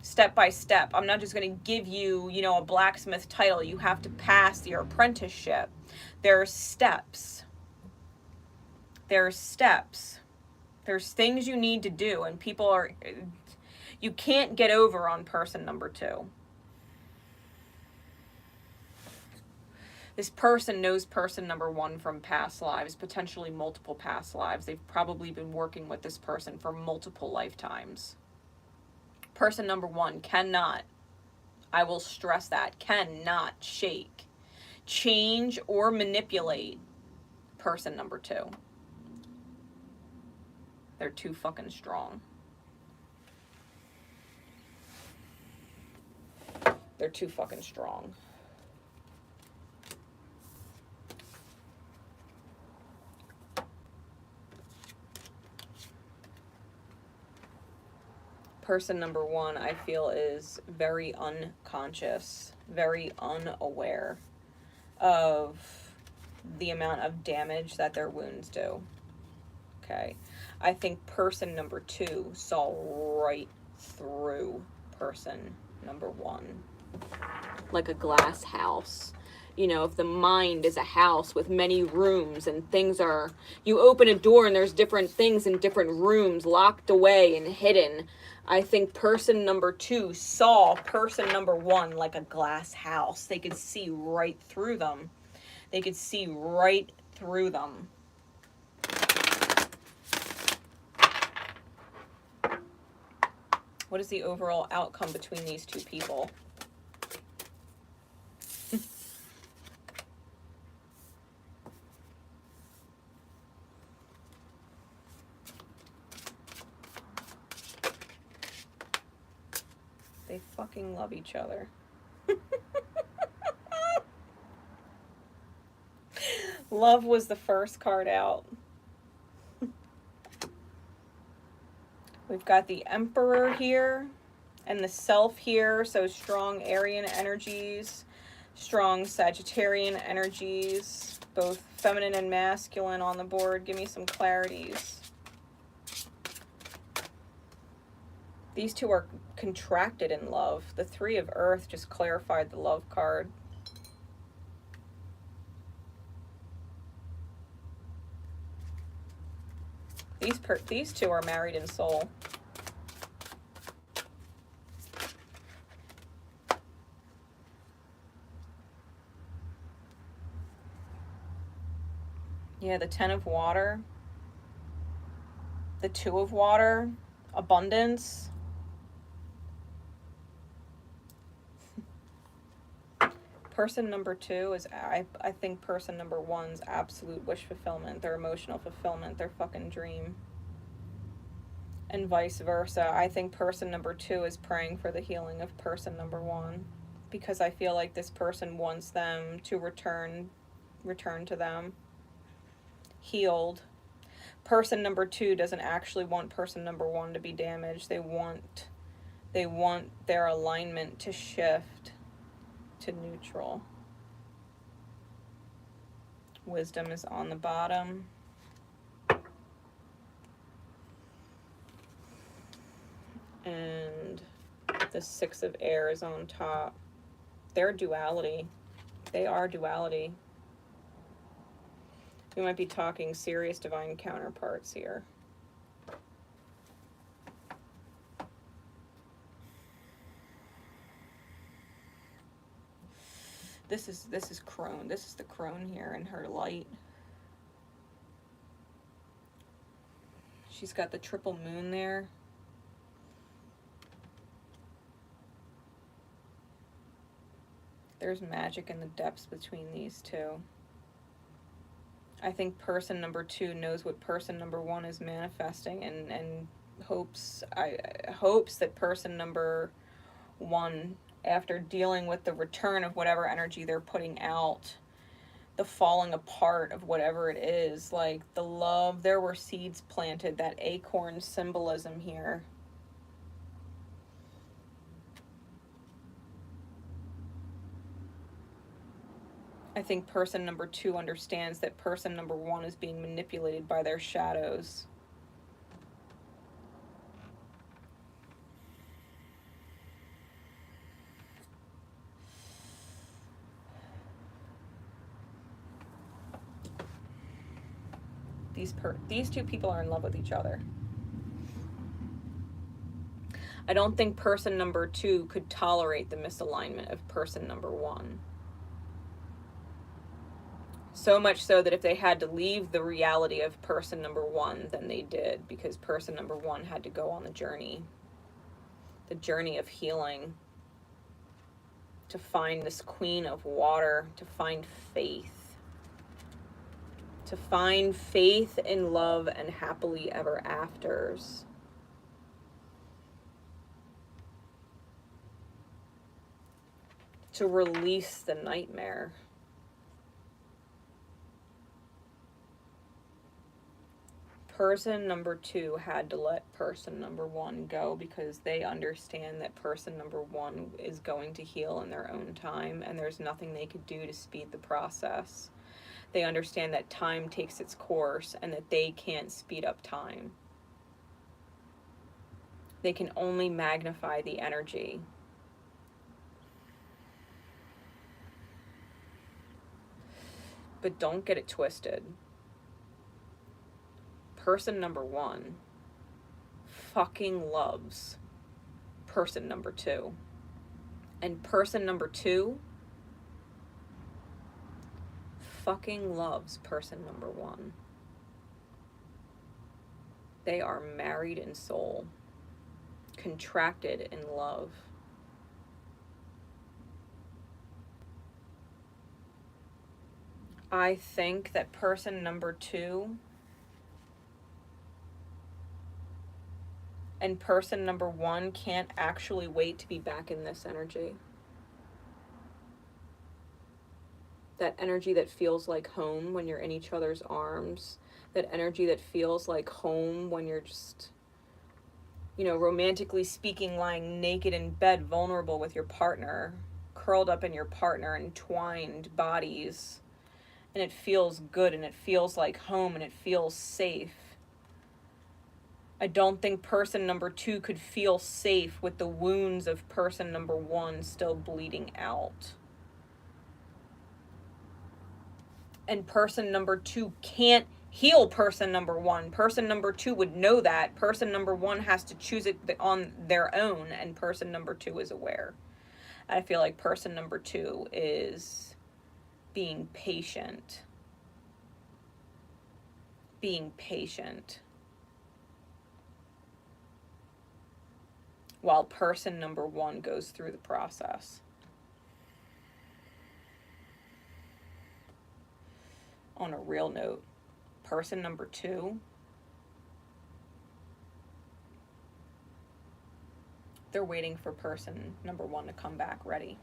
Step by step. I'm not just going to give you, you know, a blacksmith title. You have to pass your apprenticeship. There are steps. There's steps. There's things you need to do, and you can't get over on person number 2. This person knows person number 1 from past lives, potentially multiple past lives. They've probably been working with this person for multiple lifetimes. Person number 1 cannot, I will stress that, cannot shake, change, or manipulate person number 2. They're too fucking strong. They're too fucking strong. Person number 1, I feel, is very unconscious, very unaware of the amount of damage that their wounds do. Okay. I think person number 2 saw right through person number 1. Like a glass house. You know, if the mind is a house with many rooms and things are, you open a door and there's different things in different rooms locked away and hidden. I think person number 2 saw person number 1 like a glass house. They could see right through them. They could see right through them. What is the overall outcome between these two people? They fucking love each other. Love was the first card out. We've got the Emperor here and the Self here. So strong Aryan energies, strong Sagittarian energies, both feminine and masculine on the board. Give me some clarities. These two are contracted in love. The Three of Earth just clarified the love card. These two are married in soul. Yeah, the Ten of Water, the Two of Water, abundance. Person number 2 is, I think person number 1's absolute wish fulfillment, their emotional fulfillment, their fucking dream. And vice versa. I think person number 2 is praying for the healing of person number 1, because I feel like this person wants them to return to them healed. Person number 2 doesn't actually want person number 1 to be damaged. They want their alignment to shift to neutral. Wisdom is on the bottom. And the Six of Air is on top. They're duality. They are duality. We might be talking serious divine counterparts here. This is crone. This is the crone here in her light. She's got the triple moon there. There's magic in the depths between these two. I think person number 2 knows what person number 1 is manifesting and hopes that person number 1, after dealing with the return of whatever energy they're putting out, the falling apart of whatever it is, like the love, there were seeds planted, that acorn symbolism here. I think person number 2 understands that person number 1 is being manipulated by their shadows. These two people are in love with each other. I don't think person number 2 could tolerate the misalignment of person number 1. So much so that if they had to leave the reality of person number 1, then they did, because person number 1 had to go on the journey of healing, to find this queen of water, to find faith. To find faith in love and happily ever afters. To release the nightmare. Person number 2 had to let person number 1 go because they understand that person number 1 is going to heal in their own time, and there's nothing they could do to speed the process. They understand that time takes its course and that they can't speed up time. They can only magnify the energy. But don't get it twisted. Person number 1 fucking loves person number 2. And person number 2 fucking loves person number 1. They are married in soul, contracted in love. I think that person number 2 and person number 1 can't actually wait to be back in this energy. That energy that feels like home when you're in each other's arms. That energy that feels like home when you're just, romantically speaking, lying naked in bed, vulnerable with your partner, curled up in your partner, entwined bodies. And it feels good, and it feels like home, and it feels safe. I don't think person number 2 could feel safe with the wounds of person number 1 still bleeding out. And person number 2 can't heal person number 1. Person number 2 would know that. Person number 1 has to choose it on their own, and person number 2 is aware. I feel like person number 2 is being patient. Being patient. While person number 1 goes through the process. On a real note, person number 2, they're waiting for person number 1 to come back ready.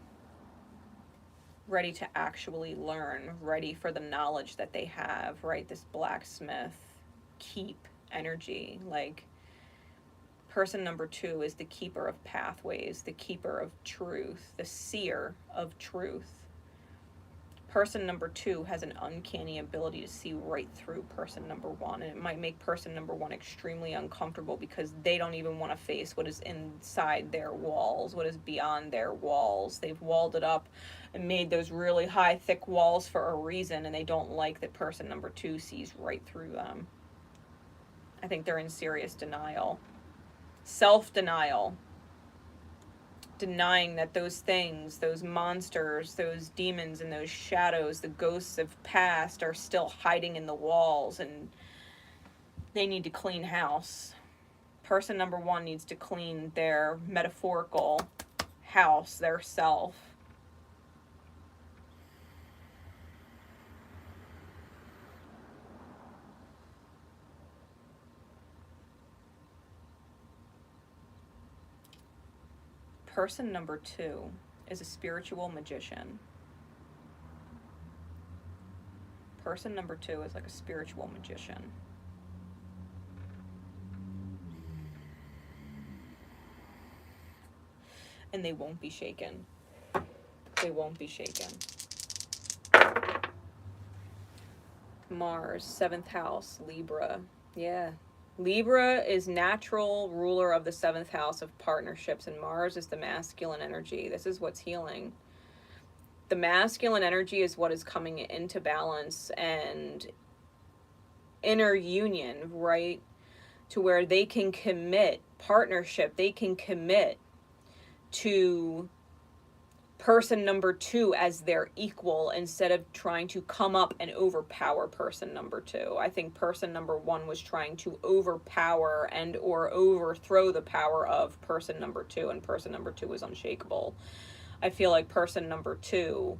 Ready to actually learn, ready for the knowledge that they have, right? This blacksmith keep energy. Like, person number 2 is the keeper of pathways, the keeper of truth, the seer of truth. Person number 2 has an uncanny ability to see right through person number 1, and it might make person number 1 extremely uncomfortable because they don't even want to face what is inside their walls, what is beyond their walls. They've walled it up and made those really high, thick walls for a reason, and they don't like that person number 2 sees right through them. I think they're in serious denial. Self-denial. Denying that those things, those monsters, those demons and those shadows, the ghosts of past are still hiding in the walls, and they need to clean house. Person number 1 needs to clean their metaphorical house, their self. Person number 2 is a spiritual magician. Person number 2 is like a spiritual magician. And they won't be shaken. They won't be shaken. Mars, 7th house, Libra. Yeah. Libra is natural ruler of the 7th house of partnerships, and Mars is the masculine energy. This is what's healing. The masculine energy is what is coming into balance and inner union, right? To where they can commit partnership, they can commit to person number 2 as their equal instead of trying to come up and overpower person number 2. I think person number 1 was trying to overpower and or overthrow the power of person number 2, and person number 2 was unshakable. I feel like person number 2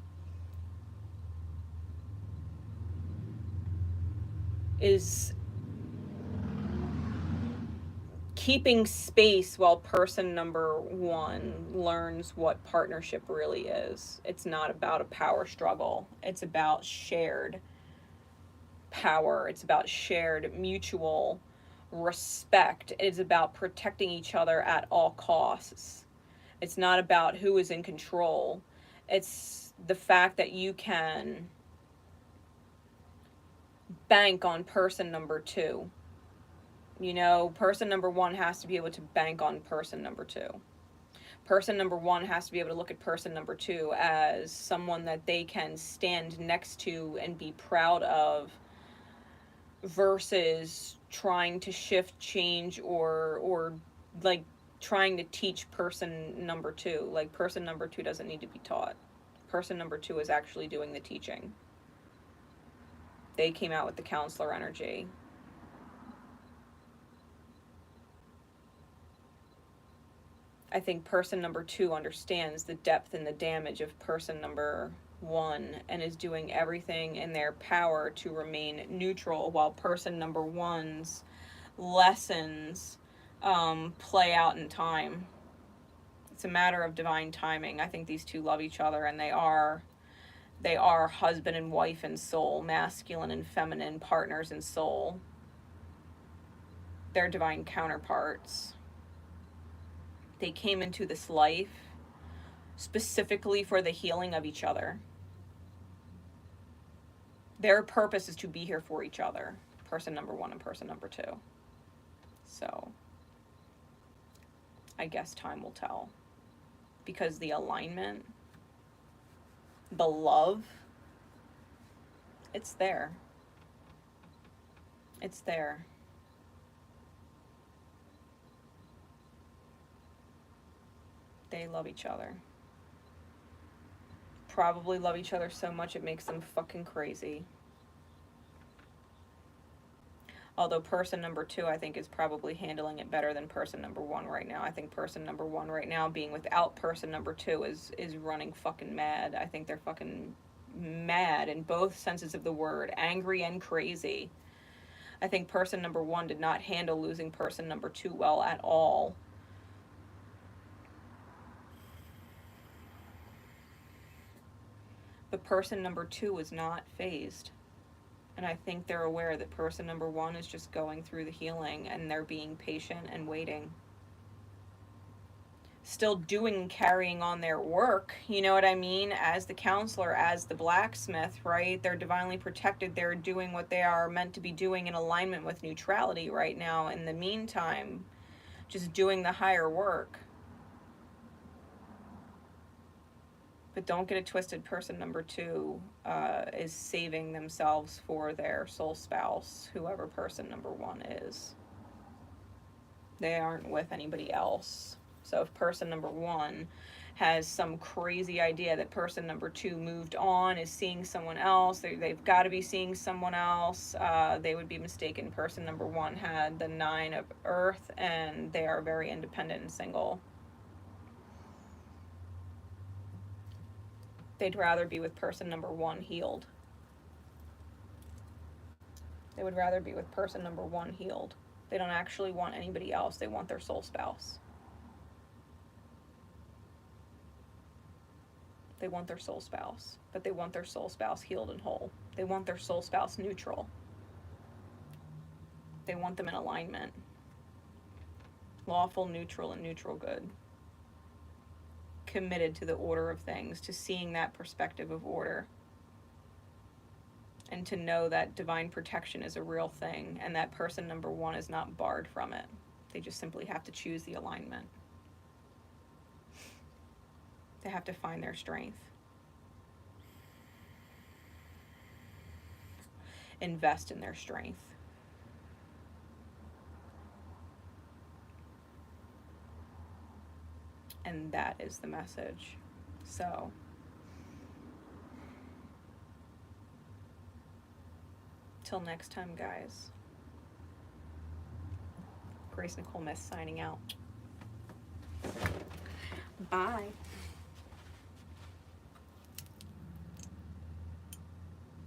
is keeping space while person number 1 learns what partnership really is. It's not about a power struggle. It's about shared power. It's about shared mutual respect. It's about protecting each other at all costs. It's not about who is in control. It's the fact that you can bank on person number 2. You know, person number 1 has to be able to bank on person number 2. Person number 1 has to be able to look at person number 2 as someone that they can stand next to and be proud of, versus trying to shift, change, or like trying to teach person number 2. Like, person number 2 doesn't need to be taught. Person number 2 is actually doing the teaching. They came out with the counselor energy. I think person number 2 understands the depth and the damage of person number 1 and is doing everything in their power to remain neutral, while person number 1's lessons play out in time. It's a matter of divine timing. I think these two love each other, and they are husband and wife in soul, masculine and feminine partners in soul. They're divine counterparts. They came into this life specifically for the healing of each other. Their purpose is to be here for each other, person number 1 and person number 2. So, I guess time will tell. Because the alignment, the love, it's there. It's there. They love each other. Probably love each other so much it makes them fucking crazy. Although person number 2, I think, is probably handling it better than person number 1 right now. I think person number 1 right now, being without person number 2, is running fucking mad. I think they're fucking mad in both senses of the word, angry and crazy. I think person number 1 did not handle losing person number 2 well at all. But person number 2 was not phased. And I think they're aware that person number 1 is just going through the healing, and they're being patient and waiting. Still doing, carrying on their work, you know what I mean? As the counselor, as the blacksmith, right? They're divinely protected. They're doing what they are meant to be doing in alignment with neutrality right now. In the meantime, just doing the higher work. But don't get it twisted, person number 2 is saving themselves for their soul spouse, whoever person number 1 is. They aren't with anybody else. So if person number 1 has some crazy idea that person number 2 moved on, is seeing someone else, they've got to be seeing someone else, they would be mistaken. Person number 1 had the 9 of Earth, and they are very independent and single. They'd rather be with person number 1 healed. They would rather be with person number 1 healed. They don't actually want anybody else. They want their soul spouse. They want their soul spouse. But they want their soul spouse healed and whole. They want their soul spouse neutral. They want them in alignment. Lawful, neutral, and neutral good. Committed to the order of things, to seeing that perspective of order, and to know that divine protection is a real thing, and that person number one is not barred from it. They just simply have to choose the alignment. They have to find their strength. Invest in their strength. And that is the message. So, till next time, guys. Grace Nicole Myths signing out. Bye.